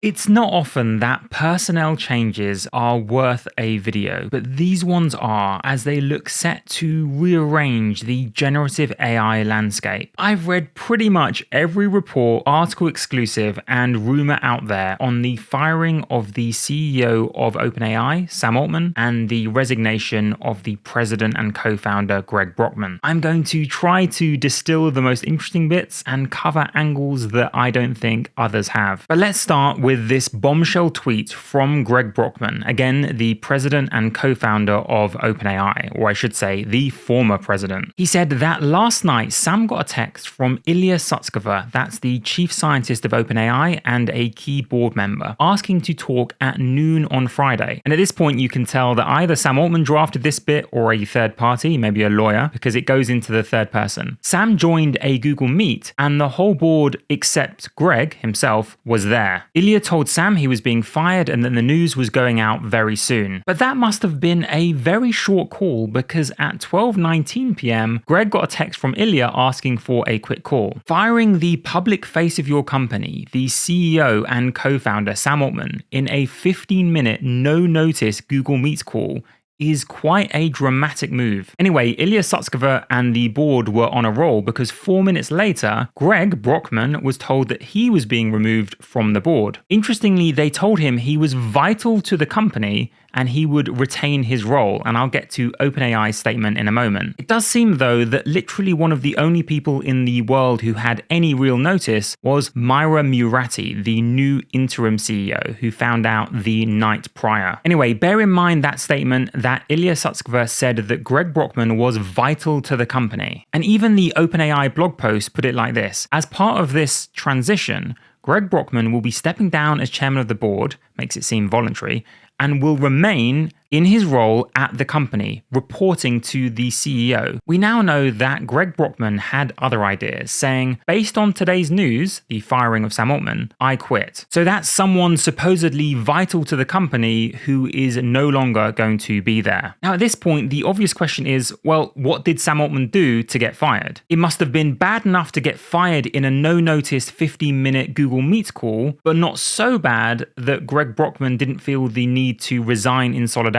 It's not often that personnel changes are worth a video, but these ones are, as they look set to rearrange the generative AI landscape. I've read pretty much every report, article exclusive, and rumor out there on the firing of the CEO of OpenAI, Sam Altman, and the resignation of the president and co-founder, Greg Brockman. I'm going to try to distill the most interesting bits and cover angles that I don't think others have. But let's start with this bombshell tweet from Greg Brockman, again, the president and co-founder of OpenAI, or I should say, the former president. He said that last night, Sam got a text from Ilya Sutskever, that's the chief scientist of OpenAI and a key board member, asking to talk at noon on Friday. And at this point, you can tell that either Sam Altman drafted this bit or a third party, maybe a lawyer, because it goes into the third person. Sam joined a Google Meet, and the whole board, except Greg himself, was there. Ilya told Sam he was being fired and that the news was going out very soon. But that must have been a very short call, because at 12:19 p.m, Greg got a text from Ilya asking for a quick call. Firing the public face of your company, the CEO and co-founder Sam Altman, in a 15-minute no-notice Google Meet call is quite a dramatic move. Anyway, Ilya Sutskever and the board were on a roll, because 4 minutes later, Greg Brockman was told that he was being removed from the board. Interestingly, they told him he was vital to the company and he would retain his role, and I'll get to OpenAI's statement in a moment. It does seem, though, that literally one of the only people in the world who had any real notice was Myra Murati, the new interim CEO, who found out the night prior. Anyway, bear in mind that statement that Ilya Sutskever said that Greg Brockman was vital to the company. And even the OpenAI blog post put it like this: as part of this transition, Greg Brockman will be stepping down as chairman of the board, makes it seem voluntary, and will remain in his role at the company, reporting to the CEO. We now know that Greg Brockman had other ideas, saying, based on today's news, the firing of Sam Altman, I quit. So that's someone supposedly vital to the company who is no longer going to be there. Now at this point, the obvious question is, well, what did Sam Altman do to get fired? It must have been bad enough to get fired in a no-notice 15-minute Google Meet call, but not so bad that Greg Brockman didn't feel the need to resign in solidarity.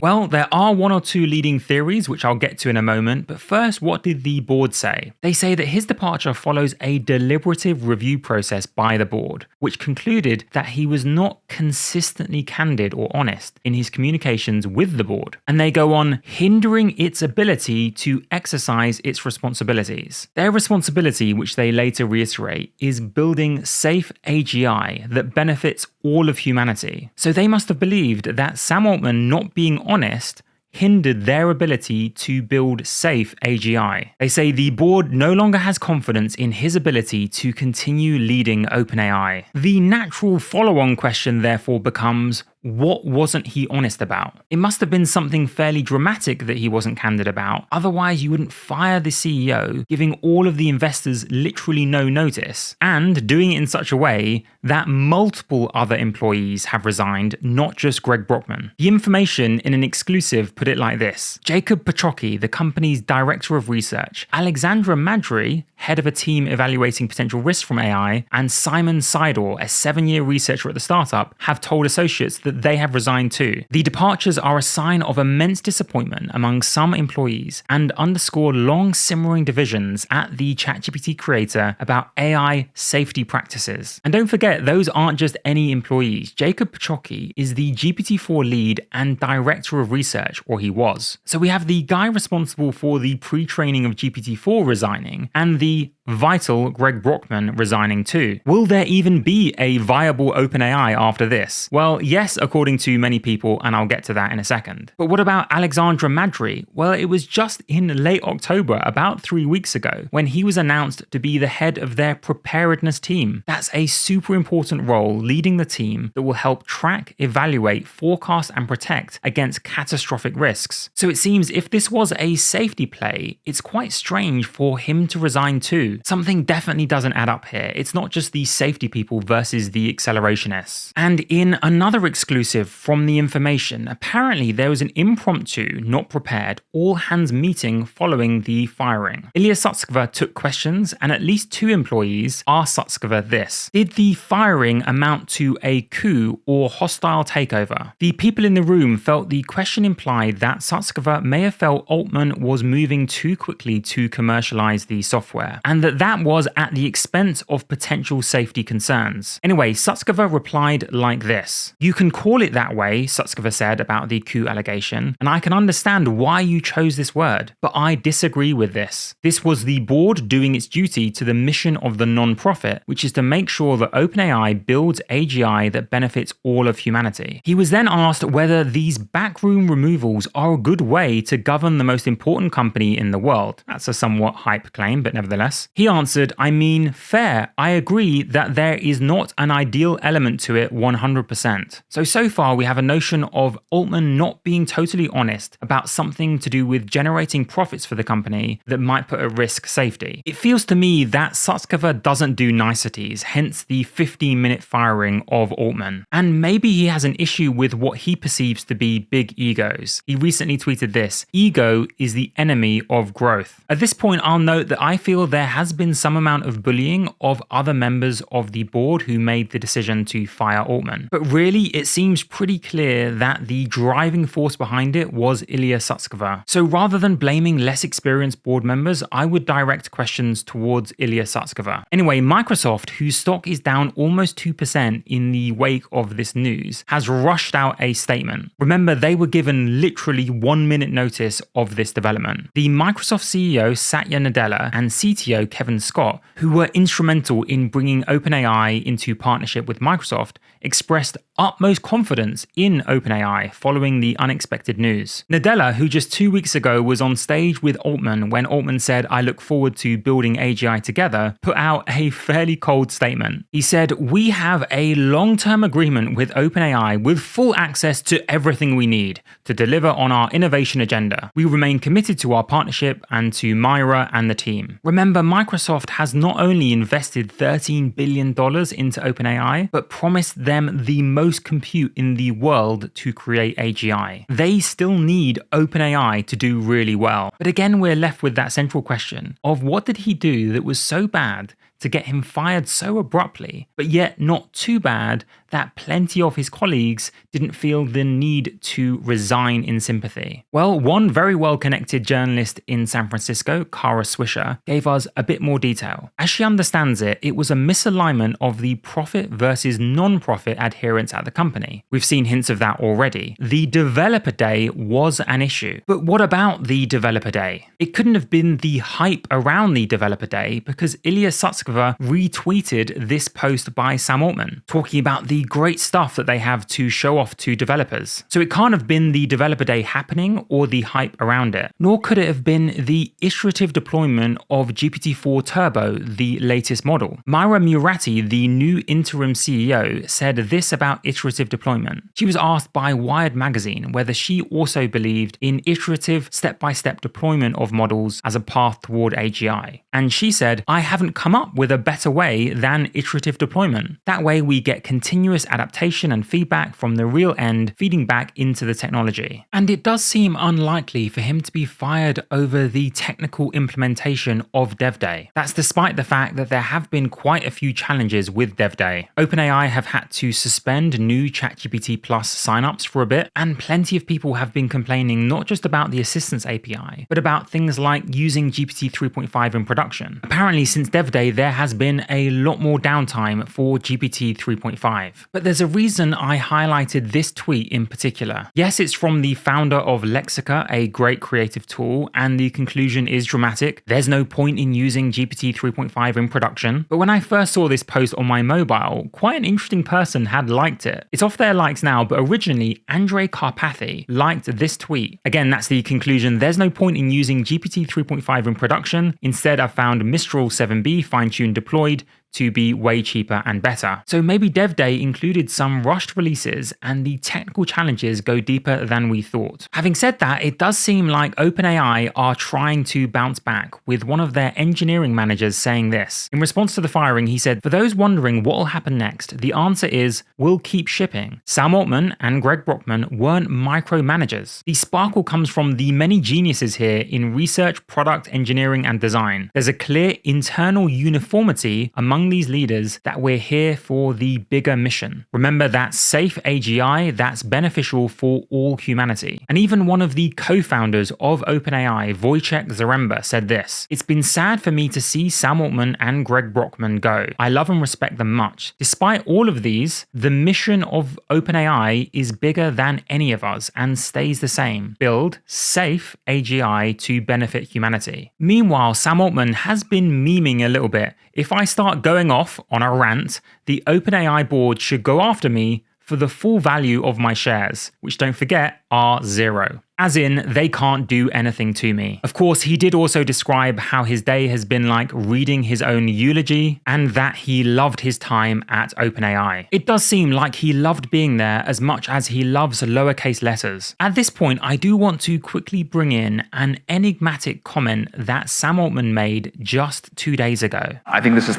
Well, there are one or two leading theories, which I'll get to in a moment, but first, what did the board say? They say that his departure follows a deliberative review process by the board, which concluded that he was not consistently candid or honest in his communications with the board. And they go on, hindering its ability to exercise its responsibilities. Their responsibility, which they later reiterate, is building safe AGI that benefits all of humanity. So they must have believed that Sam Altman not being honest hindered their ability to build safe AGI. They say the board no longer has confidence in his ability to continue leading OpenAI. The natural follow-on question therefore becomes, what wasn't he honest about? It must have been something fairly dramatic that he wasn't candid about. Otherwise, you wouldn't fire the CEO, giving all of the investors literally no notice, and doing it in such a way that multiple other employees have resigned, not just Greg Brockman. The information in an exclusive put it like this: Jacob Petrocchi, the company's director of research, Alexandra Madry, head of a team evaluating potential risks from AI, and Simon Seidel, a 7-year researcher at the startup, have told associates that they have resigned too. The departures are a sign of immense disappointment among some employees and underscore long simmering divisions at the ChatGPT creator about AI safety practices. And don't forget, those aren't just any employees. Jacob Petrocchi is the GPT-4 lead and director of research, or he was. So we have the guy responsible for the pre-training of GPT-4 resigning, and the vital Greg Brockman resigning too. Will there even be a viable OpenAI after this? Well, yes, according to many people, and I'll get to that in a second. But what about Alexandra Madry? Well, it was just in late October, about 3 weeks ago, when he was announced to be the head of their preparedness team. That's a super important role leading the team that will help track, evaluate, forecast, and protect against catastrophic risks. So it seems if this was a safety play, it's quite strange for him to resign too. coup. Something definitely doesn't add up here. It's not just the safety people versus the accelerationists. And in another exclusive from The Information, apparently there was an impromptu, not prepared, all-hands meeting following the firing. Ilya Sutskever took questions, and at least 2 employees asked Sutskever this: did the firing amount to a coup or hostile takeover? The people in the room felt the question implied that Sutskever may have felt Altman was moving too quickly to commercialize the software, and that was at the expense of potential safety concerns. Anyway, Sutskever replied like this: "You can call it that way," Sutskever said about the coup allegation, "and I can understand why you chose this word, but I disagree with this. This was the board doing its duty to the mission of the non-profit, which is to make sure that OpenAI builds AGI that benefits all of humanity." He was then asked whether these backroom removals are a good way to govern the most important company in the world. That's a somewhat hype claim, but nevertheless. He answered, "I mean, fair. I agree that there is not an ideal element to it 100%. So far we have a notion of Altman not being totally honest about something to do with generating profits for the company that might put at risk safety. It feels to me that Sutskever doesn't do niceties, hence the 15-minute firing of Altman. And maybe he has an issue with what he perceives to be big egos. He recently tweeted this: "Ego is the enemy of growth." At this point, I'll note that I feel there has been some amount of bullying of other members of the board who made the decision to fire Altman. But really, it seems pretty clear that the driving force behind it was Ilya Sutskever. So rather than blaming less experienced board members, I would direct questions towards Ilya Sutskever. Anyway, Microsoft, whose stock is down almost 2% in the wake of this news, has rushed out a statement. Remember, they were given literally 1-minute notice of this development. The Microsoft CEO Satya Nadella and CTO Kevin Scott, who were instrumental in bringing OpenAI into partnership with Microsoft, expressed utmost confidence in OpenAI following the unexpected news. Nadella, who just 2 weeks ago was on stage with Altman when Altman said, "I look forward to building AGI together," put out a fairly cold statement. He said, "We have a long-term agreement with OpenAI with full access to everything we need to deliver on our innovation agenda. We remain committed to our partnership and to Myra and the team." Remember, Microsoft has not only invested $13 billion into OpenAI, but promised them the most compute in the world to create AGI. They still need OpenAI to do really well. But again, we're left with that central question of what did he do that was so bad to get him fired so abruptly, but yet not too bad that plenty of his colleagues didn't feel the need to resign in sympathy? Well, one very well-connected journalist in San Francisco, Kara Swisher, gave us a bit more detail. As she understands it, it was a misalignment of the profit versus non-profit adherence at the company. We've seen hints of that already. The developer day was an issue. But what about the developer day? It couldn't have been the hype around the developer day because Ilya Sutskever retweeted this post by Sam Altman, talking about the great stuff that they have to show off to developers. So it can't have been the developer day happening or the hype around it, nor could it have been the iterative deployment of GPT-4 Turbo, the latest model. Myra Murati, the new interim CEO, said this about iterative deployment. She was asked by Wired magazine whether she also believed in iterative step-by-step deployment of models as a path toward AGI. And she said, "I haven't come up with a better way than iterative deployment. That way we get continuous adaptation and feedback from the real end feeding back into the technology." And it does seem unlikely for him to be fired over the technical implementation of DevDay. That's despite the fact that there have been quite a few challenges with DevDay. OpenAI have had to suspend new ChatGPT Plus signups for a bit, and plenty of people have been complaining not just about the Assistance API, but about things like using GPT 3.5 in production. Apparently, since DevDay, there has been a lot more downtime for GPT 3.5. But there's a reason I highlighted this tweet in particular. Yes, it's from the founder of Lexica, a great creative tool, and the conclusion is dramatic. There's no point in using GPT 3.5 in production. But when I first saw this post on my mobile, quite an interesting person had liked it. It's off their likes now, but originally Andrei Karpathy liked this tweet. Again, that's the conclusion. There's no point in using GPT 3.5 in production. Instead, I found Mistral 7B fine-tuned deployed to be way cheaper and better. So maybe Dev Day included some rushed releases and the technical challenges go deeper than we thought. Having said that, it does seem like OpenAI are trying to bounce back, with one of their engineering managers saying this. In response to the firing, he said, "For those wondering what will happen next, the answer is we'll keep shipping. Sam Altman and Greg Brockman weren't micromanagers. The sparkle comes from the many geniuses here in research, product, engineering, and design. There's a clear internal uniformity among these leaders that we're here for the bigger mission. Remember that safe AGI that's beneficial for all humanity." And even one of the co-founders of OpenAI, Wojciech Zaremba, said this: "It's been sad for me to see Sam Altman and Greg Brockman go. I love and respect them much. Despite all of these, the mission of OpenAI is bigger than any of us and stays the same. Build safe AGI to benefit humanity." Meanwhile, Sam Altman has been memeing a little bit. "If I start going off on a rant, the OpenAI board should go after me for the full value of my shares, which, don't forget, are zero. As in, they can't do anything to me." Of course, he did also describe how his day has been like reading his own eulogy and that he loved his time at OpenAI. It does seem like he loved being there as much as he loves lowercase letters. At this point, I do want to quickly bring in an enigmatic comment that Sam Altman made just 2 days ago. "I think this is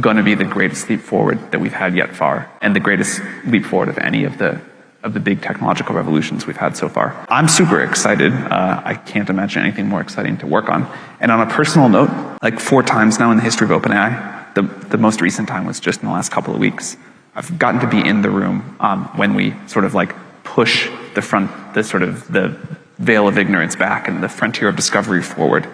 going to be the greatest leap forward that we've had yet far, and the greatest leap forward of any of the big technological revolutions we've had so far. I'm super excited. I can't imagine anything more exciting to work on. And on a personal note, 4 times now in the history of OpenAI, the most recent time was just in the last couple of weeks, I've gotten to be in the room when we sort of push the veil of ignorance back and the frontier of discovery forward.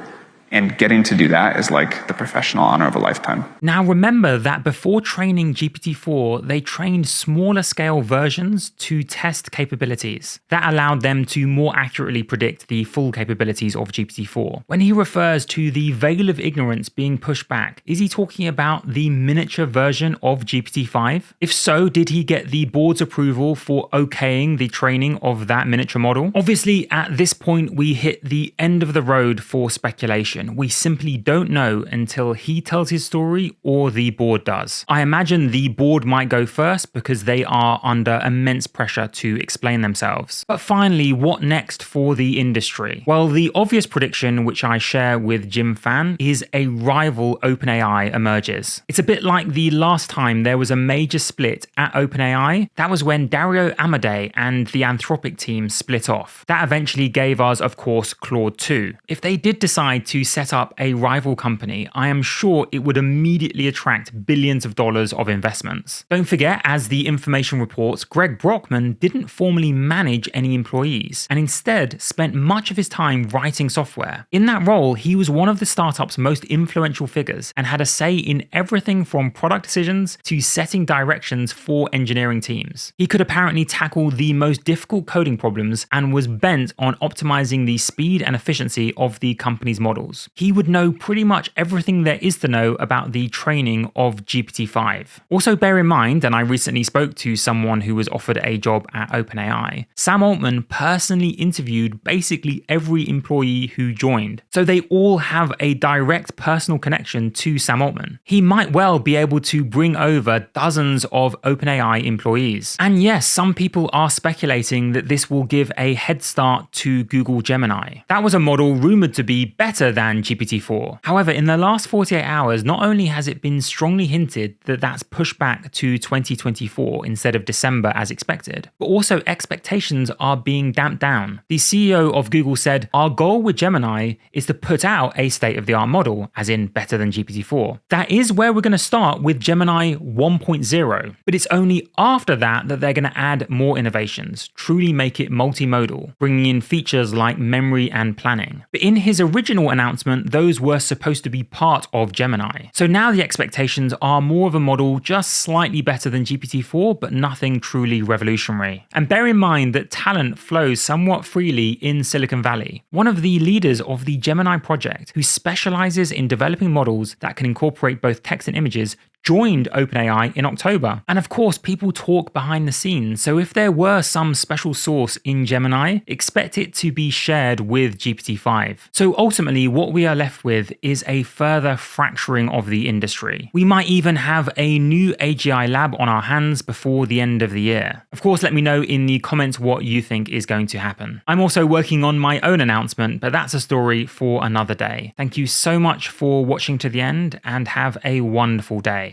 And getting to do that is the professional honor of a lifetime." Now remember that before training GPT-4, they trained smaller scale versions to test capabilities. That allowed them to more accurately predict the full capabilities of GPT-4. When he refers to the veil of ignorance being pushed back, is he talking about the miniature version of GPT-5? If so, did he get the board's approval for okaying the training of that miniature model? Obviously, at this point, we hit the end of the road for speculation. We simply don't know until he tells his story or the board does. I imagine the board might go first because they are under immense pressure to explain themselves. But finally, what next for the industry? Well, the obvious prediction, which I share with Jim Fan, is a rival OpenAI emerges. It's a bit like the last time there was a major split at OpenAI. That was when Dario Amodei and the Anthropic team split off. That eventually gave us, of course, Claude 2. If they did decide to set up a rival company, I am sure it would immediately attract billions of dollars of investments. Don't forget, as the information reports, Greg Brockman didn't formally manage any employees and instead spent much of his time writing software. In that role, he was one of the startup's most influential figures and had a say in everything from product decisions to setting directions for engineering teams. He could apparently tackle the most difficult coding problems and was bent on optimizing the speed and efficiency of the company's models. He would know pretty much everything there is to know about the training of GPT-5. Also bear in mind, and I recently spoke to someone who was offered a job at OpenAI, Sam Altman personally interviewed basically every employee who joined. So they all have a direct personal connection to Sam Altman. He might well be able to bring over dozens of OpenAI employees. And yes, some people are speculating that this will give a head start to Google Gemini. That was a model rumored to be better than GPT-4. However, in the last 48 hours, not only has it been strongly hinted that that's pushed back to 2024 instead of December as expected, but also expectations are being damped down. The CEO of Google said, "Our goal with Gemini is to put out a state-of-the-art model, as in better than GPT-4. That is where we're going to start with Gemini 1.0, but it's only after that that they're going to add more innovations, truly make it multimodal, bringing in features like memory and planning." But in his original announcement, those were supposed to be part of Gemini. So now the expectations are more of a model just slightly better than GPT-4, but nothing truly revolutionary. And bear in mind that talent flows somewhat freely in Silicon Valley. One of the leaders of the Gemini project, who specializes in developing models that can incorporate both text and images, joined OpenAI in October. And of course, people talk behind the scenes, so if there were some special source in Gemini, expect it to be shared with GPT-5. So ultimately, what we are left with is a further fracturing of the industry. We might even have a new AGI lab on our hands before the end of the year. Of course, let me know in the comments what you think is going to happen. I'm also working on my own announcement, but that's a story for another day. Thank you so much for watching to the end and have a wonderful day.